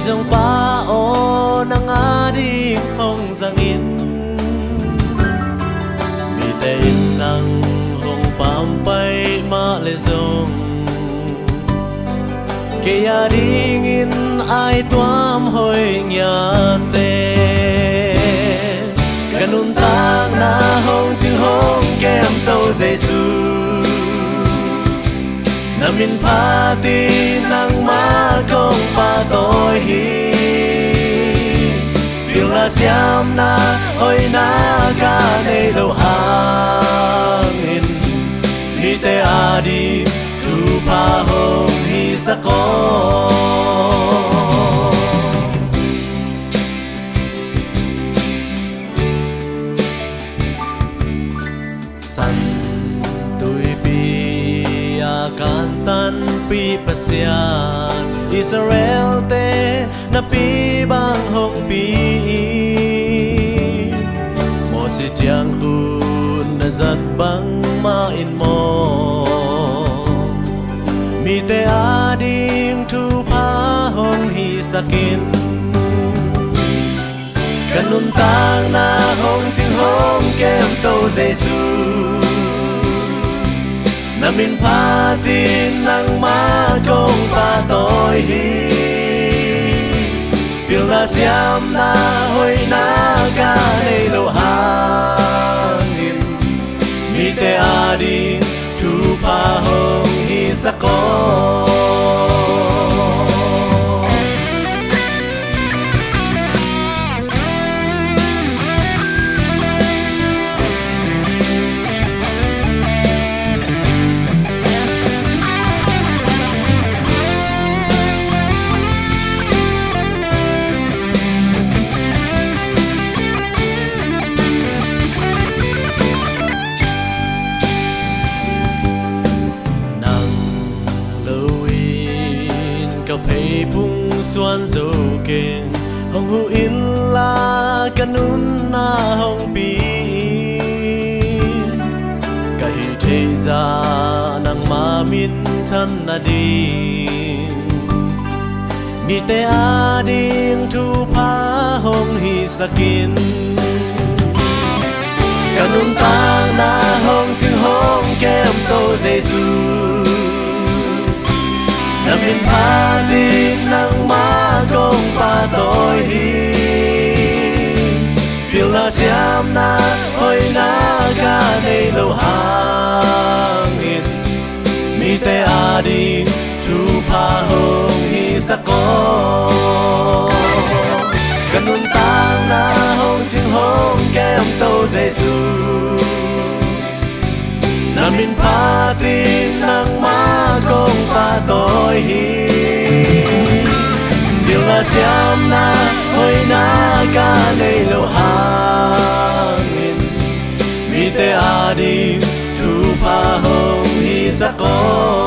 dòng ba ô nang adi hong giang in mi te in nang hong pam bay ma le zong ke ya ding in ai tuam hoi nya te kanun tang na hong ching hong kem tâu Giêsu na min pha ti nang ma công pa tôi hi điều là xiam na ôi na ca nei lâu hàng in mi te a đi tu pa hong hi sa ko san tui pi a kan tan pi pasian Israel te na pi bang hong pi mo si chiang khun na zat bang ma in mo mi te a ding thu pa hong hi sakin kanun tang na hong ching hong kem tâu Giêsu na min pha tin nang ma công pa tôi hi biểu là xiam na hoi na ca nei lâu hàng in mi te a đi thu pa hong hi sa ko cà phê phung xoan dâu keng hong hu in la kanun na hong pi ka hi thei za nang ma min than na ding mi te a ding thu pa hong hi sakin kanun tang na hong ching hong kem tâu Giêsu na min pha tin nang ma công pa tôi hi biểu là xiam na ôi na ca nei lâu hàng in mi te a ding thu pa hong hi sa ko kanun tang na hong ching hong kem tâu Giêsu na min pha tin nang ma công pa tôi hi điều là xiam na hoi na ca nei lâu hàng in mi te a ding thu pa hong hi sa ko